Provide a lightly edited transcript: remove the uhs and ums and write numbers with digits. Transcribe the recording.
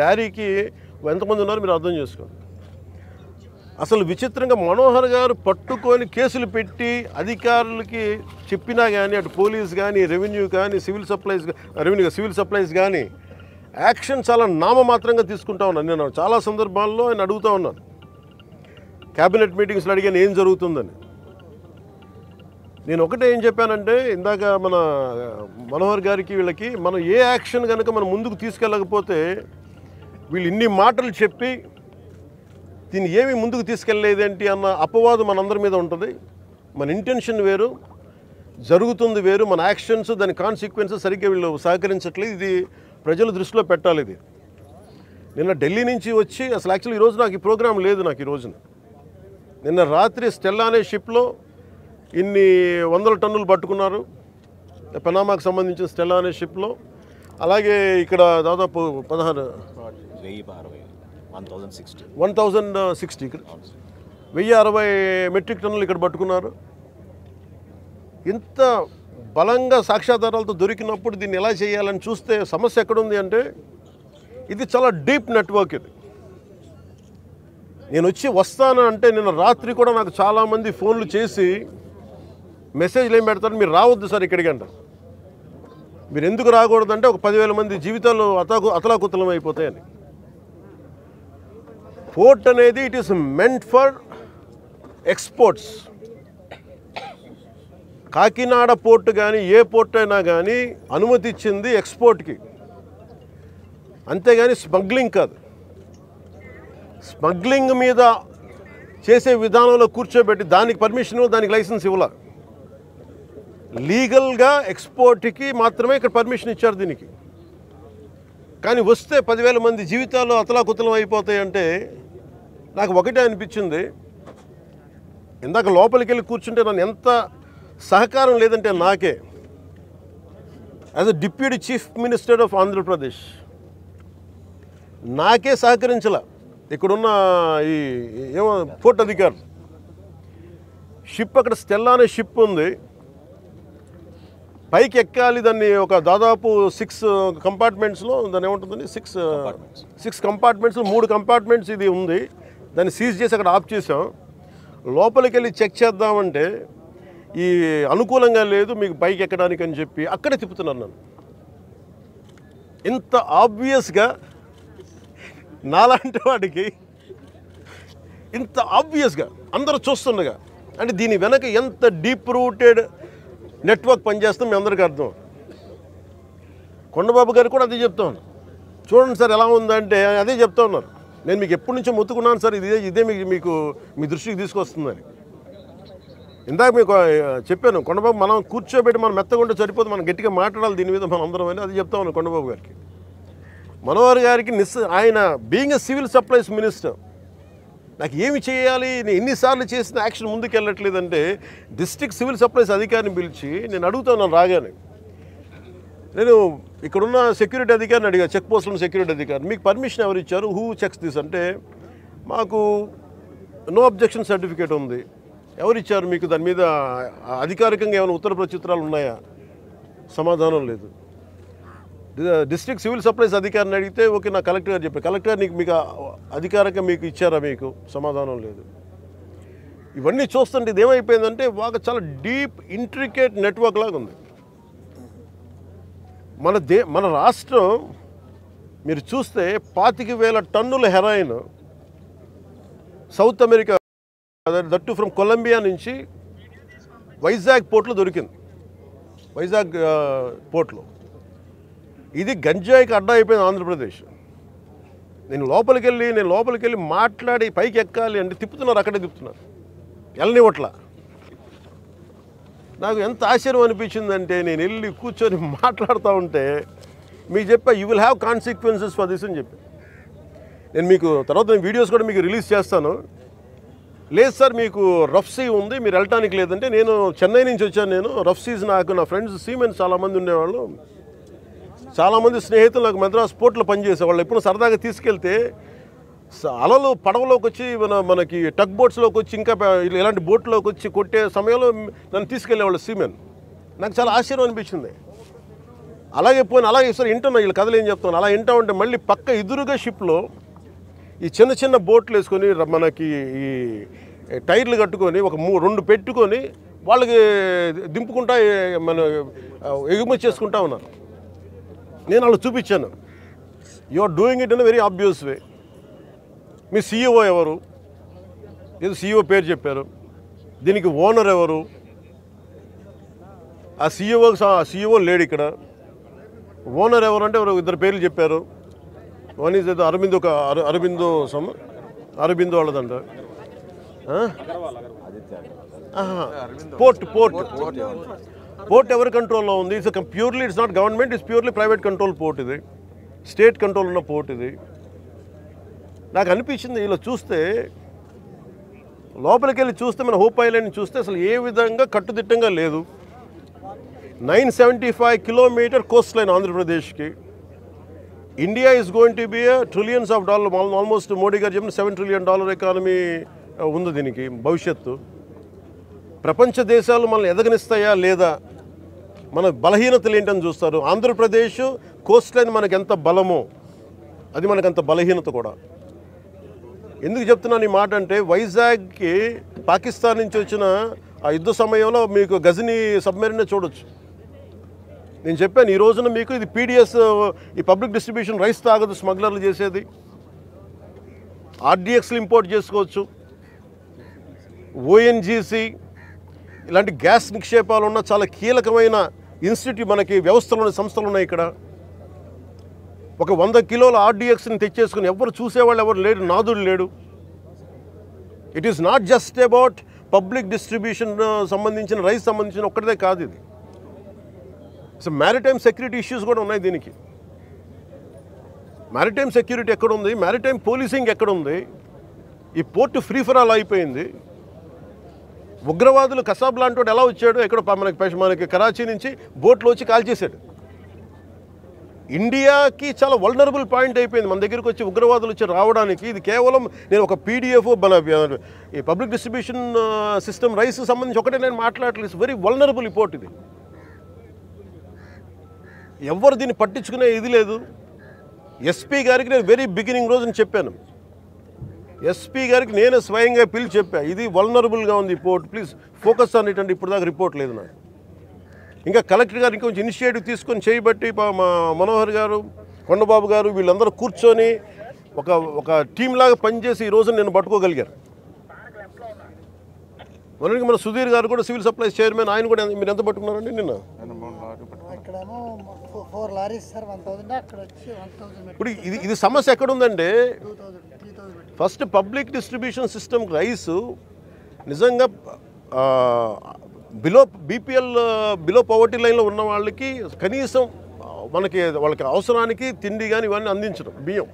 లారీకి ఎంతమంది ఉన్నారో మీరు అర్థం చేసుకోండి. అసలు విచిత్రంగా మనోహర్ గారు పట్టుకొని కేసులు పెట్టి అధికారులకి చెప్పినా కానీ అటు పోలీస్ కానీ రెవెన్యూ కానీ సివిల్ సప్లైస్ కానీ యాక్షన్ చాలా నామమాత్రంగా తీసుకుంటా ఉన్నాను. నేను చాలా సందర్భాల్లో ఆయన అడుగుతూ ఉన్నాను, క్యాబినెట్ మీటింగ్స్లో అడిగాను ఏం జరుగుతుందని. నేను ఒకటే ఏం చెప్పానంటే, ఇందాక మన మనోహర్ గారికి వీళ్ళకి మనం ఏ యాక్షన్ కనుక మనం ముందుకు తీసుకెళ్ళకపోతే వీళ్ళు ఇన్ని మాటలు చెప్పి దీన్ని ఏమి ముందుకు తీసుకెళ్ళలేదేంటి అన్న అపవాదం మనందరి మీద ఉంటుంది. మన ఇంటెన్షన్ వేరు, జరుగుతుంది వేరు, మన యాక్షన్స్ దాని కాన్సిక్వెన్సెస్ సరిగ్గా వీళ్ళు సహకరించట్లేదు. ఇది ప్రజల దృష్టిలో పెట్టాలి. ఇది నిన్న ఢిల్లీ నుంచి వచ్చి అసలు యాక్చువల్లీ ఈరోజు నాకు ఈ ప్రోగ్రాం లేదు. నాకు ఈ రోజున నిన్న రాత్రి స్టెల్లా అనే షిప్లో ఇన్ని 100 టన్నులు పట్టుకున్నారు, పనామాకు సంబంధించిన స్టెల్లా అనే షిప్లో. అలాగే ఇక్కడ దాదాపు 1060 మెట్రిక్ టన్నులు ఇక్కడ పట్టుకున్నారు. ఇంత బలంగా సాక్ష్యాధారాలతో దొరికినప్పుడు దీన్ని ఎలా చేయాలని చూస్తే సమస్య ఎక్కడుంది అంటే, ఇది చాలా డీప్ నెట్వర్క్. ఇది నేను వస్తాను అంటే నిన్న రాత్రి కూడా నాకు చాలామంది ఫోన్లు చేసి మెసేజ్లు ఏం పెడతారు, మీరు రావద్దు సార్ ఇక్కడికి అంటారు. మీరు ఎందుకు రాకూడదంటే ఒక 10,000 మంది జీవితాలు అతలాకుతలం అయిపోతాయని. పోర్ట్ అనేది it is meant for exports. Kakinada port కానీ ఏ పోర్ట్ అయినా కానీ అనుమతి ఇచ్చింది ఎక్స్పోర్ట్కి, అంతేగాని స్మగ్లింగ్ కాదు. స్మగ్లింగ్ మీద చేసే విధానంలో కూర్చోబెట్టి దానికి పర్మిషన్, దానికి లైసెన్స్ ఇవ్వాల. లీగల్గా ఎక్స్పోర్ట్కి మాత్రమే ఇక్కడ పర్మిషన్ ఇచ్చారు దీనికి. కానీ వస్తే 10,000 మంది జీవితాలు అతలాకుతలం అయిపోతాయంటే నాకు ఒకటే అనిపించింది. ఇందాక లోపలికి వెళ్ళి కూర్చుంటే నన్ను ఎంత సహకారం లేదంటే నాకే, as a deputy chief minister of Andhra Pradesh నాకే సహకరించాల. ఇక్కడున్న ఈ ఏమో పోర్ట్ అధికారులు, షిప్ అక్కడ స్టెల్లా అనే షిప్ ఉంది, పైకి ఎక్కాలి. దాన్ని ఒక దాదాపు 6 కంపార్ట్మెంట్స్లో దాన్ని ఏముంటుందని 6 కంపార్ట్మెంట్స్లో 3 కంపార్ట్మెంట్స్ ఇది ఉంది. దాన్ని సీజ్ చేసి అక్కడ ఆఫ్ చేసాం. లోపలికి వెళ్ళి చెక్ చేద్దామంటే ఈ అనుకూలంగా లేదు మీకు పైకి ఎక్కడానికి అని చెప్పి అక్కడే తిప్పుతున్నాను నన్ను. ఇంత ఆబ్వియస్గా నాలాంటి వాడికి ఇంత ఆబ్వియస్గా అందరూ చూస్తుండగా, అంటే దీని వెనక ఎంత డీప్ రూటెడ్ నెట్వర్క్ పనిచేస్తాం మీ అందరికీ అర్థం. కొండబాబు గారు కూడా అదే చెప్తా ఉన్నారు. చూడండి సార్ ఎలా ఉందంటే అదే చెప్తా ఉన్నారు. నేను మీకు ఎప్పటి నుంచో మొత్తుకున్నాను సార్, ఇదే మీకు మీ దృష్టికి తీసుకొస్తుందని. ఇందాక మీకు చెప్పాను, కొండబాబు మనం కూర్చోబెట్టి మనం మెత్తగుంటే సరిపోదు, మనం గట్టిగా మాట్లాడాలి దీని మీద మనం అందరం అని అది చెప్తా ఉన్నాను కొండబాబు గారికి. మనోహర్ గారికి ఆయన being a civil supplies minister నాకు ఏమి చేయాలి, నేను ఎన్నిసార్లు చేసిన యాక్షన్ ముందుకు వెళ్ళట్లేదంటే డిస్ట్రిక్ట్ సివిల్ సప్లైస్ అధికారిని పిలిచి నేను అడుగుతున్నాను రాగానే. నేను ఇక్కడున్న సెక్యూరిటీ అధికారిని అడిగా, చెక్ పోస్టులో సెక్యూరిటీ అధికారి, మీకు పర్మిషన్ ఎవరు ఇచ్చారు, హూ చెక్స్ దిస్ అంటే మాకు నో అబ్జెక్షన్ సర్టిఫికేట్ ఉంది. ఎవరు ఇచ్చారు మీకు, దాని మీద అధికారికంగా ఏమైనా ఉత్తర ప్రత్యుత్తరాలు ఉన్నాయా? సమాధానం లేదు. డిస్ట్రిక్ట్ సివిల్ సప్లైస్ అధికారిని అడిగితే ఓకే నా కలెక్టర్ గారు చెప్పారు, కలెక్టర్ మీకు అధికారికంగా మీకు ఇచ్చారా, మీకు సమాధానం లేదు. ఇవన్నీ చూస్తుంటే ఇది ఏమైపోయిందంటే చాలా డీప్ ఇంట్రికేట్ నెట్వర్క్ లాగా ఉంది. మన రాష్ట్రం మీరు చూస్తే 25,000 టన్నుల heroin South America, that from Colombia నుంచి వైజాగ్ పోర్ట్లో దొరికింది. వైజాగ్ పోర్ట్లో ఇది గంజాయికి అడ్డా అయిపోయింది ఆంధ్రప్రదేశ్. నేను లోపలికి వెళ్ళి మాట్లాడి పైకి ఎక్కాలి అంటే తిప్పుతున్నారు, అక్కడే తిప్పుతున్నారు, వెళ్ళనివ్వట్ల. నాకు ఎంత ఆశ్చర్యం అనిపించిందంటే నేను వెళ్ళి కూర్చొని మాట్లాడుతూ ఉంటే మీకు చెప్పా you will have consequences for this అని చెప్పి. నేను మీకు తర్వాత వీడియోస్ కూడా మీకు రిలీజ్ చేస్తాను. లేదు సార్ మీకు రఫ్ సీ ఉంది మీరు వెళ్ళటానికి లేదంటే, నేను చెన్నై నుంచి వచ్చాను. నేను రఫ్ సీస్ నాకు నా ఫ్రెండ్స్ సీమెన్స్ చాలామంది ఉండేవాళ్ళు, చాలామంది స్నేహితులు నాకు మద్రాస్ పోర్ట్లో పనిచేసేవాళ్ళు. ఎప్పుడు సరదాగా తీసుకెళ్తే అలలు పడవలోకి వచ్చి మనకి టగ్ బోట్స్లోకి వచ్చి ఇంకా ఇలాంటి బోట్లోకి వచ్చి కొట్టే సమయంలో నన్ను తీసుకెళ్ళేవాళ్ళు సీమెన్. నాకు చాలా ఆశ్చర్యం అనిపించింది. అలాగే పోయిన అలాగే సార్ వింటున్నా వీళ్ళు కథలు ఏం చెప్తాను అలా వింటా ఉంటే మళ్ళీ పక్క ఎదురుగా షిప్లో ఈ చిన్న చిన్న బోట్లు వేసుకొని మనకి ఈ టైర్లు కట్టుకొని ఒక 2 పెట్టుకొని వాళ్ళకి దింపుకుంటా మన ఎగుమతి చేసుకుంటా ఉన్నారు. నేను వాళ్ళు చూపించాను. You are doing it in very obvious way. మీ సీఈఓ ఎవరు? ఏదో సీఈఓ పేరు చెప్పారు. దీనికి ఓనర్ ఎవరు? ఆ సీఈఓ లేడు ఇక్కడ. ఓనర్ ఎవరు అంటే ఎవరు 2 పేర్లు చెప్పారు. వన్ ఈజ్ ఏదో అరబిందో వాళ్ళదంట. పోర్ట్ ఎవరి కంట్రోల్లో ఉంది? Purely it's not government, it's purely private control port. ఇది స్టేట్ కంట్రోల్ ఉన్న పోర్ట్. ఇది నాకు అనిపించింది ఇలా చూస్తే, లోపలికి వెళ్ళి చూస్తే మన హోప్ ఐలాండ్ చూస్తే అసలు ఏ విధంగా కట్టుదిట్టంగా లేదు. 975 కిలోమీటర్ కోస్ట్ లైన్ ఆంధ్రప్రదేశ్కి. India is going to be trillions of dollar, almost Modi గారు చెప్పిన $7 trillion ఎకానమీ ఉంది దీనికి భవిష్యత్తు. ప్రపంచ దేశాలు మనల్ని ఎదగనిస్తాయా లేదా, మన బలహీనతలు ఏంటని చూస్తారు. ఆంధ్రప్రదేశ్ కోస్ట్ లైన్ మనకు ఎంత బలమో అది మనకంత బలహీనత కూడా. ఎందుకు చెప్తున్నాను ఈ మాట అంటే, వైజాగ్కి పాకిస్తాన్ నుంచి వచ్చిన ఆ యుద్ధ సమయంలో మీకు గజనీ సబ్మెరీన్ చూడొచ్చు. నేను చెప్పాను ఈ రోజున మీకు ఇది పీడిఎస్, ఈ పబ్లిక్ డిస్ట్రిబ్యూషన్ రైస్ తాగదు స్మగ్లర్లు చేసేది. ఆర్డిఎక్స్లు ఇంపోర్ట్ చేసుకోవచ్చు. ఓఎన్జీసీ ఇలాంటి గ్యాస్ నిక్షేపాలు ఉన్న చాలా కీలకమైన ఇన్స్టిట్యూట్ మనకి వ్యవస్థలు సంస్థలు ఉన్నాయి ఇక్కడ. ఒక 100 కిలోల ఆర్డిఎక్స్ని తెచ్చేసుకుని ఎవరు చూసేవాళ్ళు ఎవరు లేడు, నాదుడు లేడు. It is not just about public distribution సంబంధించిన రైస్ సంబంధించిన ఒక్కటిదే కాదు ఇది. సో మ్యారిటైమ్ సెక్యూరిటీ ఇష్యూస్ కూడా ఉన్నాయి దీనికి. మ్యారిటైమ్ సెక్యూరిటీ ఎక్కడుంది? మ్యారిటైమ్ పోలీసింగ్ ఎక్కడుంది? ఈ పోర్టు ఫ్రీ ఫర్ ఆల్ అయిపోయింది. ఉగ్రవాదులు కసాబ్ లాంటి వాడు ఎలా వచ్చాడు? ఎక్కడో మనకి కరాచీ నుంచి బోట్లో వచ్చి కాల్చేశాడు. ఇండియాకి చాలా వల్నరబుల్ పాయింట్ అయిపోయింది మన దగ్గరికి వచ్చి ఉగ్రవాదులు వచ్చి రావడానికి. ఇది కేవలం నేను ఒక పీడిఎఫ్ మన ఈ పబ్లిక్ డిస్ట్రిబ్యూషన్ సిస్టమ్ రైస్ సంబంధించి ఒకటే నేను మాట్లాడలేదు. వెరీ వల్నరబుల్ ఈ పోర్ట్ ఇది. ఎవరు దీన్ని పట్టించుకునే ఇది లేదు. ఎస్పీ గారికి నేను వెరీ బిగినింగ్ రోజున చెప్పాను. ఎస్పీ గారికి నేనే స్వయంగా పిలిచి చెప్పాను, ఇది వల్నరబుల్గా ఉంది ఈ port, please focus on it అంటే ఇప్పుడు దాకా రిపోర్ట్ లేదు నాకు. ఇంకా కలెక్టర్ గారు ఇంకొంచెం ఇనిషియేటివ్ తీసుకొని చేయబట్టి మా మనోహర్ గారు, కొండబాబు గారు వీళ్ళందరూ కూర్చొని ఒక టీం లాగా పనిచేసి ఈ రోజు నేను పట్టుకోగలిగారు. మొన్నటికి మన సుధీర్ గారు కూడా సివిల్ సప్లైస్ చైర్మన్, ఆయన కూడా మీరు ఎంత పట్టుకున్నారండి నిన్న? ఇప్పుడు ఇది సమస్య ఎక్కడుందంటే, first public distribution system rice నిజంగా బిలో పవర్టీ లైన్లో ఉన్న వాళ్ళకి కనీసం వాళ్ళకి అవసరానికి తిండి కానీ ఇవన్నీ అందించడం, బియ్యం